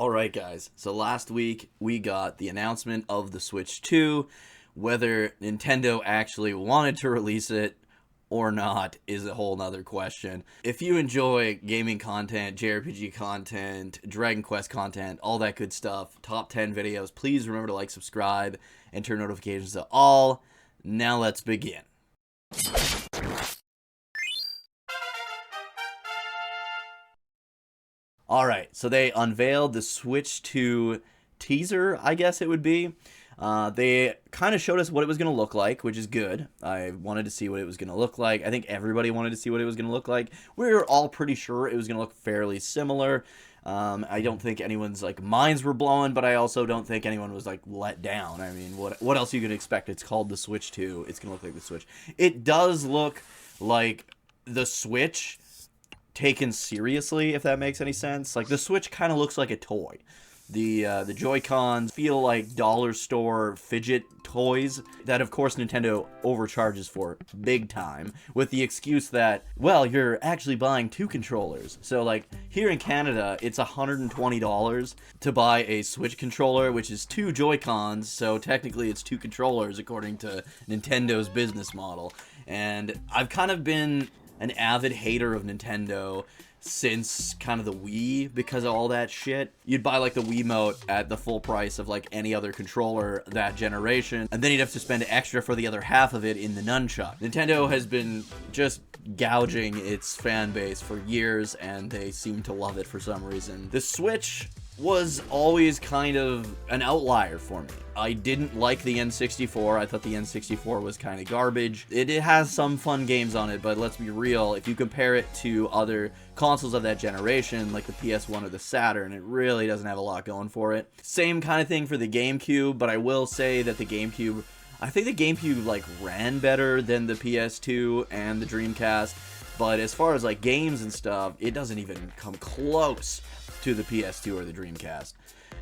Alright guys, so last week we got the announcement of the Switch 2. Whether Nintendo actually wanted to release it or not is a whole nother question. If you enjoy gaming content, JRPG content, Dragon Quest content, all that good stuff, top 10 videos, please remember to like, subscribe, and turn notifications to all. Now let's begin. Alright, so they unveiled the Switch 2 teaser, I guess it would be. They kind of showed us what it was going to look like, which is good. I wanted to see what it was going to look like. I think everybody wanted to see what it was going to look like. We were all pretty sure it was going to look fairly similar. I don't think anyone's minds were blown, but I also don't think anyone was let down. I mean, what else are you going to expect? It's called the Switch 2. It's going to look like the Switch. It does look like the Switch taken seriously, if that makes any sense. The Switch kind of looks like a toy. The Joy-Cons feel like dollar store fidget toys that, of course, Nintendo overcharges for big time, with the excuse that, well, you're actually buying two controllers. So, here in Canada, it's $120 to buy a Switch controller, which is two Joy-Cons, so technically it's two controllers, according to Nintendo's business model. And I've kind of been an avid hater of Nintendo since kind of the Wii because of all that shit. You'd buy the Wiimote at the full price of any other controller that generation, and then you'd have to spend extra for the other half of it in the nunchuck. Nintendo has been just gouging its fan base for years, and they seem to love it for some reason. The Switch was always kind of an outlier for me. I didn't like the N64. I thought the N64 was kind of garbage. It has some fun games on it, but let's be real, if you compare it to other consoles of that generation, like the PS1 or the Saturn, it really doesn't have a lot going for it. Same kind of thing for the GameCube, but I will say that I think the GameCube ran better than the PS2 and the Dreamcast, but as far as games and stuff, it doesn't even come close to the PS2 or the Dreamcast.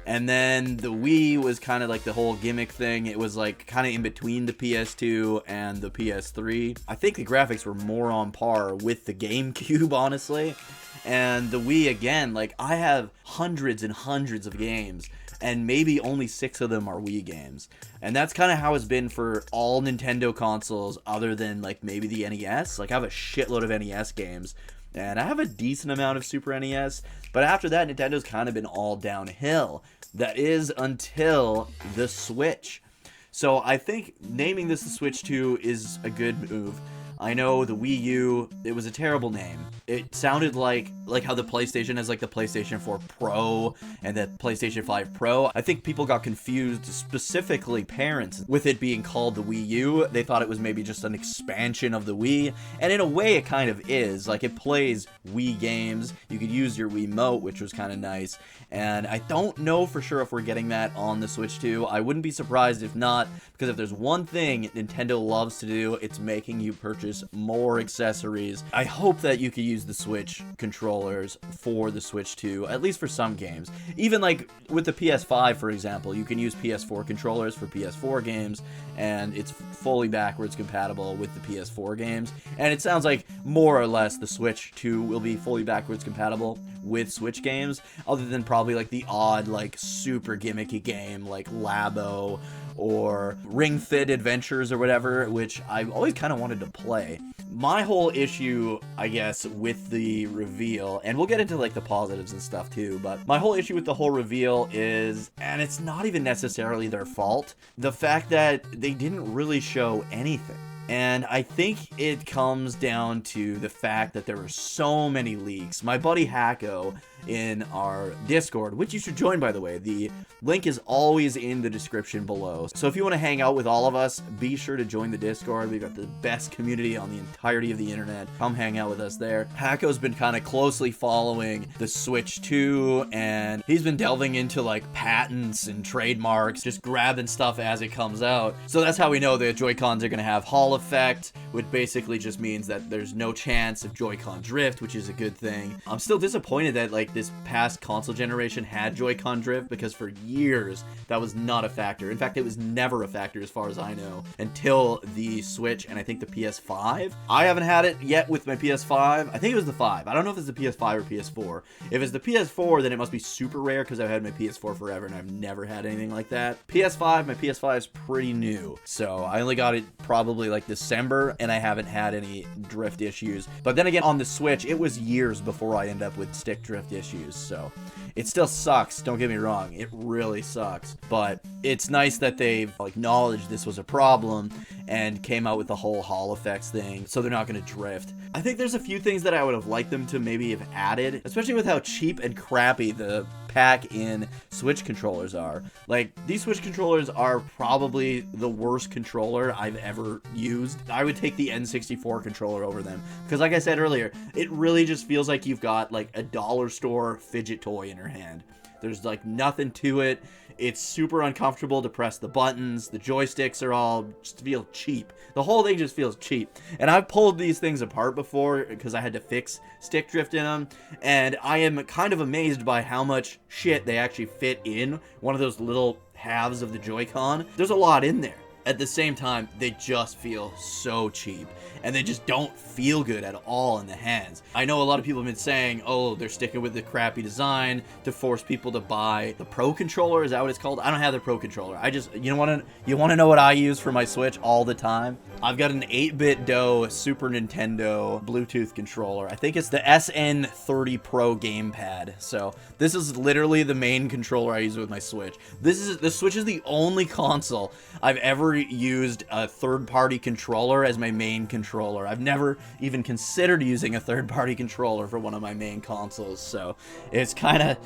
And then the Wii was kind of the whole gimmick thing. It was kind of in between the PS2 and the PS3. I think the graphics were more on par with the GameCube, honestly. And the Wii, again, I have hundreds and hundreds of games, and maybe only 6 of them are Wii games. And that's kind of how it's been for all Nintendo consoles other than maybe the NES. I have a shitload of NES games, and I have a decent amount of Super NES, but after that, Nintendo's kind of been all downhill. That is until the Switch. So I think naming this the Switch 2 is a good move. I know the Wii U, it was a terrible name. It sounded like how the PlayStation has the PlayStation 4 Pro and the PlayStation 5 Pro. I think people got confused, specifically parents, with it being called the Wii U. They thought it was maybe just an expansion of the Wii, and in a way it kind of is. It plays Wii games. You could use your Wiimote, which was kind of nice, and I don't know for sure if we're getting that on the Switch 2. I wouldn't be surprised if not, because if there's one thing Nintendo loves to do, it's making you purchase more accessories. I hope that you could use the Switch controllers for the Switch 2, at least for some games. Even with the PS5, for example, you can use PS4 controllers for PS4 games, and it's fully backwards compatible with the PS4 games. And it sounds like more or less the Switch 2 will be fully backwards compatible with Switch games, other than probably the odd super gimmicky game like Labo or Ring Fit Adventures or whatever, which I've always kind of wanted to play. My whole issue, I guess, with the reveal, and we'll get into the positives and stuff too, but my whole issue with the whole reveal is, and it's not even necessarily their fault, the fact that they didn't really show anything. And I think it comes down to the fact that there were so many leaks. My buddy Hacko in our Discord, which you should join, by the way. The link is always in the description below. So if you want to hang out with all of us, be sure to join the Discord. We've got the best community on the entirety of the internet. Come hang out with us there. Hacko's been kind of closely following the Switch 2, and he's been delving into patents and trademarks, just grabbing stuff as it comes out. So that's how we know the Joy-Cons are going to have Hall effect, which basically just means that there's no chance of Joy-Con drift, which is a good thing. I'm still disappointed that like this past console generation had Joy-Con drift, because for years that was not a factor. In fact, it was never a factor as far as I know until the Switch and I think the PS5. I haven't had it yet with my PS5. I think it was the 5. I don't know if it's the PS5 or PS4. If it's the PS4, then it must be super rare because I've had my PS4 forever and I've never had anything like that. PS5, my PS5 is pretty new, so I only got it probably like December and I haven't had any drift issues. But then again, on the Switch, it was years before I end up with stick drift issues, so it still sucks, don't get me wrong, it really sucks, but it's nice that they've acknowledged this was a problem and came out with the whole Hall effects thing, so they're not going to drift. I think there's a few things that I would have liked them to maybe have added, especially with how cheap and crappy the pack-in Switch controllers are. Like, these Switch controllers are probably the worst controller I've ever used. I would take the N64 controller over them, because like I said earlier, it really just feels like you've got like a dollar store fidget toy in your hand. There's like nothing to it. It's super uncomfortable to press the buttons. The joysticks are all just feel cheap. The whole thing just feels cheap. And I've pulled these things apart before because I had to fix stick drift in them. And I am kind of amazed by how much shit they actually fit in one of those little halves of the Joy-Con. There's a lot in there. At the same time, they just feel so cheap, and they just don't feel good at all in the hands. I know a lot of people have been saying, oh, they're sticking with the crappy design to force people to buy the Pro Controller. Is that what it's called? I don't have the Pro Controller. I just, you want to know what I use for my Switch all the time? I've got an 8BitDo Super Nintendo Bluetooth controller. I think it's the SN30 Pro gamepad. So this is literally the main controller I use with my Switch. The Switch is the only console I've ever used a third-party controller as my main controller. I've never even considered using a third-party controller for one of my main consoles. So it's kind of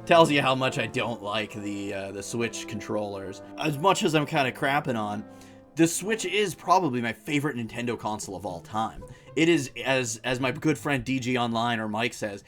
tells you how much I don't like the Switch controllers. As much as I'm kind of crapping on, the Switch is probably my favorite Nintendo console of all time. It is, as my good friend DG Online or Mike says,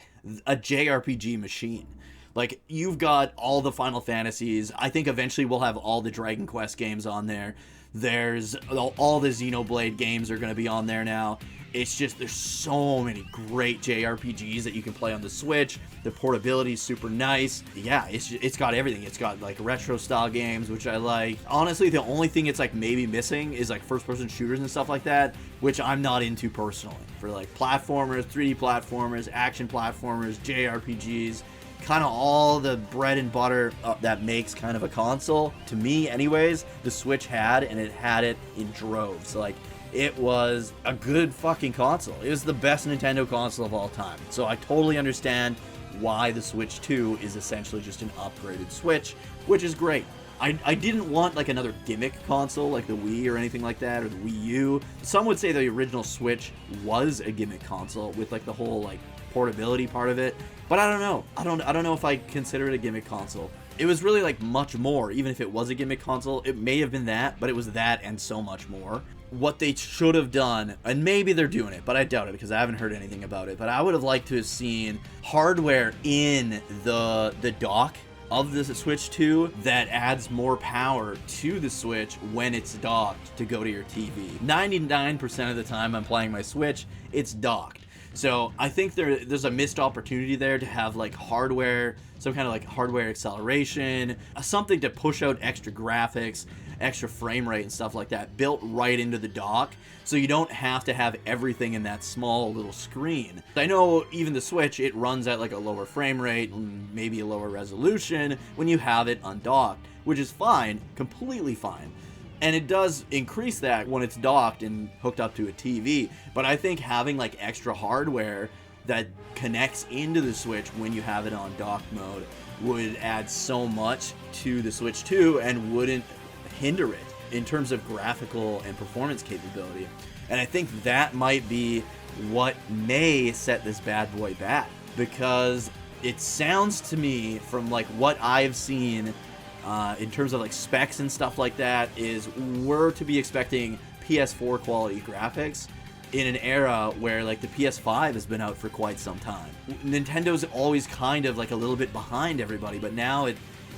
a JRPG machine. Like, you've got all the Final Fantasies. I think eventually we'll have all the Dragon Quest games on there. There's all the Xenoblade games are going to be on there now. It's just, there's so many great JRPGs that you can play on the Switch. The portability is super nice. Yeah, it's got everything. It's got like retro style games, which I like. Honestly, the only thing it's like maybe missing is like first person shooters and stuff like that, which I'm not into personally. For like platformers, 3D platformers, action platformers, JRPGs, kind of all the bread and butter that makes kind of a console, to me anyways, the Switch had, and it had it in droves. Like, it was a good fucking console. It was the best Nintendo console of all time. So I totally understand why the Switch 2 is essentially just an upgraded Switch, which is great. I didn't want like another gimmick console like the Wii or anything like that, or the Wii U. Some would say the original Switch was a gimmick console with like the whole like portability part of it, but I don't know. I don't know if I consider it a gimmick console. It was really like much more. Even if it was a gimmick console, it may have been that, but it was that and so much more. What they should have done, and maybe they're doing it, but I doubt it because I haven't heard anything about it, but I would have liked to have seen hardware in the dock of the Switch 2 that adds more power to the Switch when it's docked to go to your TV. 99% of the time I'm playing my Switch, it's docked. So I think there's a missed opportunity there to have like hardware, some kind of like hardware acceleration, something to push out extra graphics, extra frame rate and stuff like that built right into the dock, so you don't have to have everything in that small little screen. I know even the Switch, it runs at like a lower frame rate and maybe a lower resolution when you have it undocked, which is fine, completely fine. And it does increase that when it's docked and hooked up to a TV. But I think having like extra hardware that connects into the Switch when you have it on dock mode would add so much to the Switch 2 and wouldn't hinder it in terms of graphical and performance capability. And I think that might be what may set this bad boy back, because it sounds to me from like what I've seen in terms of like specs and stuff like that, is we're to be expecting PS4 quality graphics in an era where like the PS5 has been out for quite some time. Nintendo's always kind of like a little bit behind everybody, but now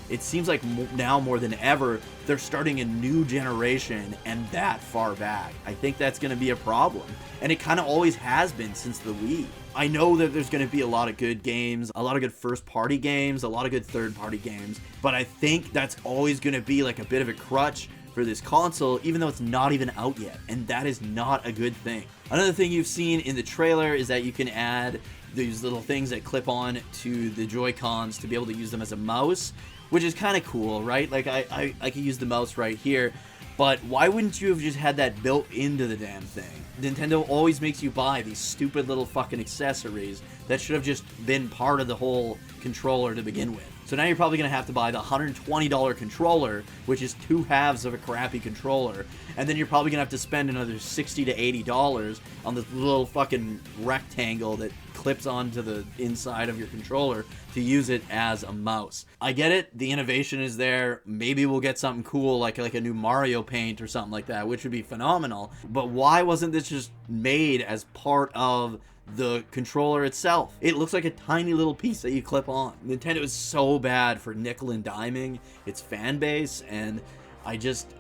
it seems like now more than ever, they're starting a new generation and that far back. I think that's going to be a problem. And it kind of always has been since the Wii. I know that there's going to be a lot of good games, a lot of good first-party games, a lot of good third-party games, but I think that's always going to be like a bit of a crutch for this console, even though it's not even out yet, and that is not a good thing. Another thing you've seen in the trailer is that you can add these little things that clip on to the Joy-Cons to be able to use them as a mouse, which is kind of cool, right? Like, I could use the mouse right here, but why wouldn't you have just had that built into the damn thing? Nintendo always makes you buy these stupid little fucking accessories that should have just been part of the whole controller to begin with. So now you're probably going to have to buy the $120 controller, which is 2 halves of a crappy controller, and then you're probably going to have to spend another $60 to $80 on this little fucking rectangle that clips onto the inside of your controller to use it as a mouse. I get it, the innovation is there, maybe we'll get something cool like a new Mario Paint or something like that, which would be phenomenal, but why wasn't this just made as part of the controller itself? It looks like a tiny little piece that you clip on. Nintendo is so bad for nickel and diming its fan base, and I just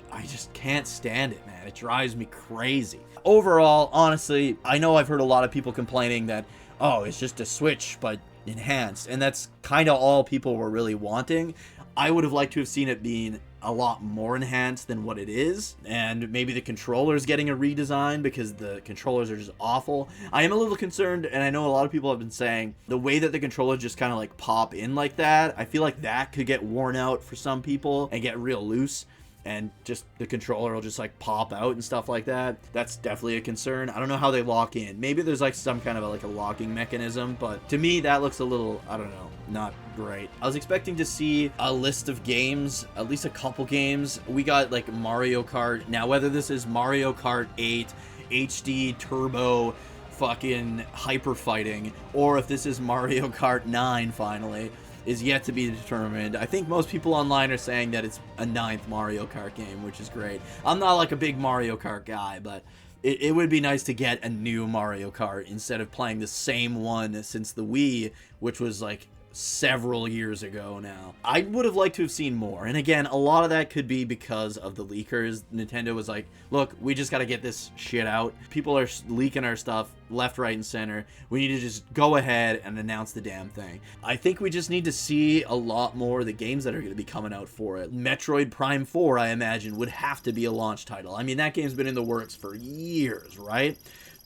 can't stand it, man. It drives me crazy. Overall, honestly, I know I've heard a lot of people complaining that, oh, it's just a Switch, but enhanced, and that's kind of all people were really wanting. I would have liked to have seen it being a lot more enhanced than what it is, and maybe the controllers getting a redesign because the controllers are just awful. I am a little concerned, and I know a lot of people have been saying the way that the controllers just kind of like pop in like that, I feel like that could get worn out for some people and get real loose, and just the controller will just like pop out and stuff like that. That's definitely a concern. I don't know how they lock in. Maybe there's like some kind of a locking mechanism, but to me that looks a little, I don't know, not great. I was expecting to see a list of games, at least a couple games. We got like Mario Kart. Now whether this is Mario Kart 8 HD Turbo fucking hyper fighting, or if this is Mario Kart 9 finally, is yet to be determined. I think most people online are saying that it's a 9th Mario Kart game, which is great. I'm not like a big Mario Kart guy, but it would be nice to get a new Mario Kart instead of playing the same one since the Wii, which was like several years ago now. I would have liked to have seen more, and again, a lot of that could be because of the leakers. Nintendo was like, look, we just got to get this shit out. People are leaking our stuff left, right, and center. We need to just go ahead and announce the damn thing. I think we just need to see a lot more of the games that are going to be coming out for it. Metroid Prime 4, I imagine, would have to be a launch title. I mean, that game's been in the works for years, right?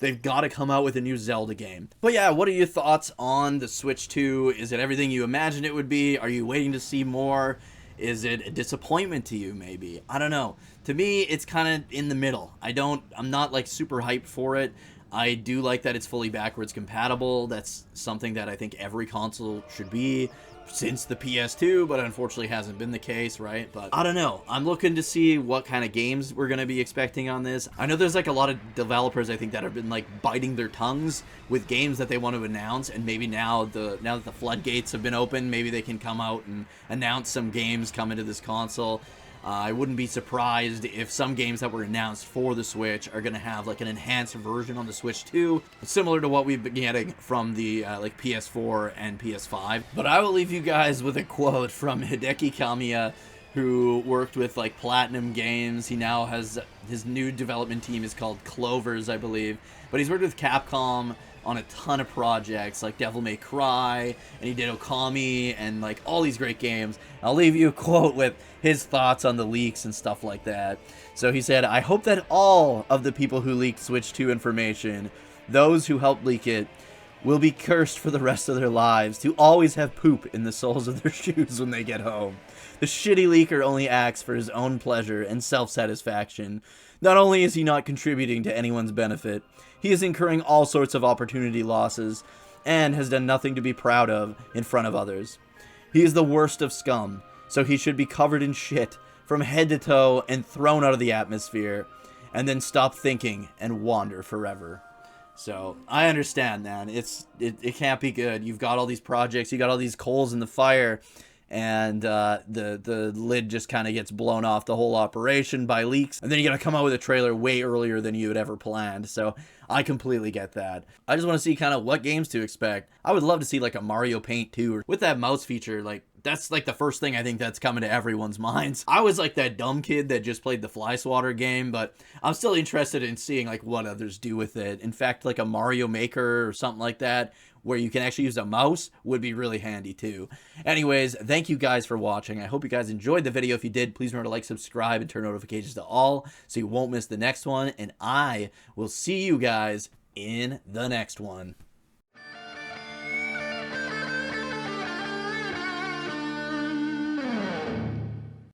They've got to come out with a new Zelda game. But yeah, what are your thoughts on the Switch 2? Is it everything you imagined it would be? Are you waiting to see more? Is it a disappointment to you, maybe? I don't know. To me, it's kind of in the middle. I'm not like super hyped for it. I do like that it's fully backwards compatible. That's something that I think every console should be since the PS2, but unfortunately hasn't been the case, right? But I don't know. I'm looking to see what kind of games we're going to be expecting on this. I know there's like a lot of developers, I think, that have been like biting their tongues with games that they want to announce, and maybe now that the floodgates have been opened, maybe they can come out and announce some games coming to this console. I wouldn't be surprised if some games that were announced for the Switch are going to have like an enhanced version on the Switch 2, similar to what we've been getting from the like PS4 and PS5. But I will leave you guys with a quote from Hideki Kamiya, who worked with like Platinum Games. He now has his new development team is called Clovers, I believe. But he's worked with Capcom on a ton of projects like Devil May Cry, and he did Okami and like all these great games. I'll leave you a quote with his thoughts on the leaks and stuff like that. So he said, "I hope that all of the people who leaked Switch 2 information, those who helped leak it, will be cursed for the rest of their lives to always have poop in the soles of their shoes when they get home. The shitty leaker only acts for his own pleasure and self-satisfaction. Not only is he not contributing to anyone's benefit, he is incurring all sorts of opportunity losses and has done nothing to be proud of in front of others. He is the worst of scum, so he should be covered in shit from head to toe and thrown out of the atmosphere, and then stop thinking and wander forever." So I understand, man. It can't be good. You've got all these projects, you got all these coals in the fire, and the lid just kind of gets blown off the whole operation by leaks, and then you gotta come out with a trailer way earlier than you had ever planned. So I completely get that. I just want to see kind of what games to expect. I would love to see like a Mario Paint 2, or with that mouse feature, like That's like the first thing I think that's coming to everyone's minds. I was like that dumb kid that just played the Fly Swatter game, but I'm still interested in seeing like what others do with it. In fact, like a Mario Maker or something like that, where you can actually use a mouse, would be really handy too. Anyways, thank you guys for watching. I hope you guys enjoyed the video. If you did, please remember to like, subscribe, and turn notifications to all so you won't miss the next one. And I will see you guys in the next one.